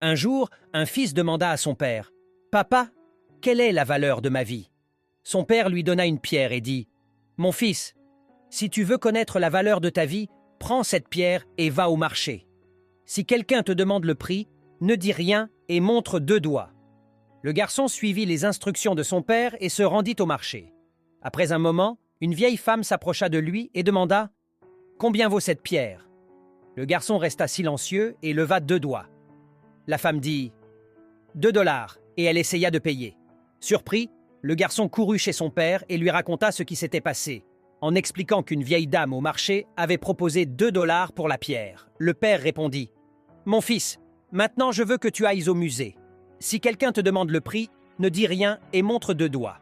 Un jour, un fils demanda à son père, « Papa, quelle est la valeur de ma vie ?» Son père lui donna une pierre et dit, « Mon fils, si tu veux connaître la valeur de ta vie, prends cette pierre et va au marché. Si quelqu'un te demande le prix, ne dis rien et montre 2 doigts. » Le garçon suivit les instructions de son père et se rendit au marché. Après un moment, une vieille femme s'approcha de lui et demanda « Combien vaut cette pierre ?» Le garçon resta silencieux et leva 2 doigts. La femme dit « 2 dollars » et elle essaya de payer. Surpris, le garçon courut chez son père et lui raconta ce qui s'était passé, en expliquant qu'une vieille dame au marché avait proposé 2 dollars pour la pierre. Le père répondit « Mon fils, maintenant je veux que tu ailles au musée. Si quelqu'un te demande le prix, ne dis rien et montre 2 doigts. »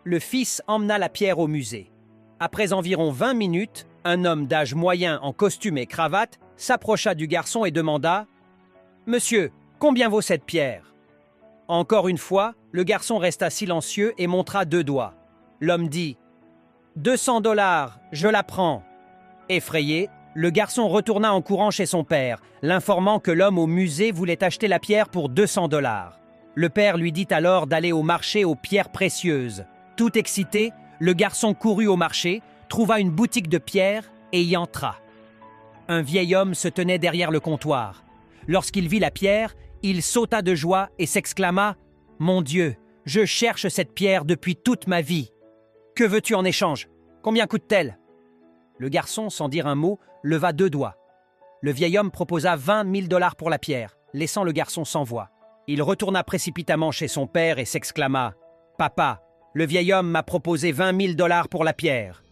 Le fils emmena la pierre au musée. Après environ 20 minutes, un homme d'âge moyen en costume et cravate s'approcha du garçon et demanda « Monsieur, combien vaut cette pierre ?» Encore une fois, le garçon resta silencieux et montra 2 doigts. L'homme dit « 200 dollars, je la prends. » Effrayé, le garçon retourna en courant chez son père, l'informant que l'homme au musée voulait acheter la pierre pour 200 dollars. Le père lui dit alors d'aller au marché aux pierres précieuses. Tout excité, le garçon courut au marché, trouva une boutique de pierres et y entra. Un vieil homme se tenait derrière le comptoir. Lorsqu'il vit la pierre, il sauta de joie et s'exclama « Mon Dieu, je cherche cette pierre depuis toute ma vie. Que veux-tu en échange? Combien coûte-t-elle » Le garçon, sans dire un mot, leva 2 doigts. Le vieil homme proposa 20 000 dollars pour la pierre, laissant le garçon sans voix. Il retourna précipitamment chez son père et s'exclama « Papa, le vieil homme m'a proposé 20 000 dollars pour la pierre. »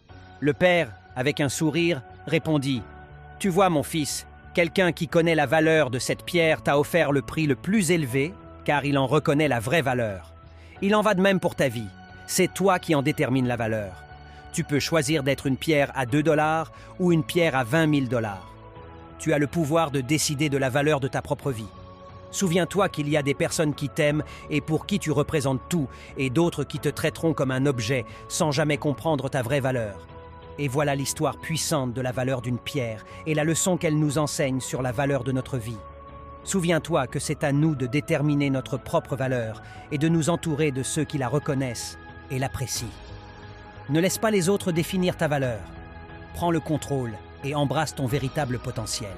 Le père, avec un sourire, répondit « Tu vois, mon fils, quelqu'un qui connaît la valeur de cette pierre t'a offert le prix le plus élevé, car il en reconnaît la vraie valeur. Il en va de même pour ta vie. C'est toi qui en détermine la valeur. Tu peux choisir d'être une pierre à 2 dollars ou une pierre à 20 000 dollars. Tu as le pouvoir de décider de la valeur de ta propre vie. Souviens-toi qu'il y a des personnes qui t'aiment et pour qui tu représentes tout, et d'autres qui te traiteront comme un objet sans jamais comprendre ta vraie valeur. Et voilà l'histoire puissante de la valeur d'une pierre et la leçon qu'elle nous enseigne sur la valeur de notre vie. Souviens-toi que c'est à nous de déterminer notre propre valeur et de nous entourer de ceux qui la reconnaissent et l'apprécient. Ne laisse pas les autres définir ta valeur. Prends le contrôle et embrasse ton véritable potentiel.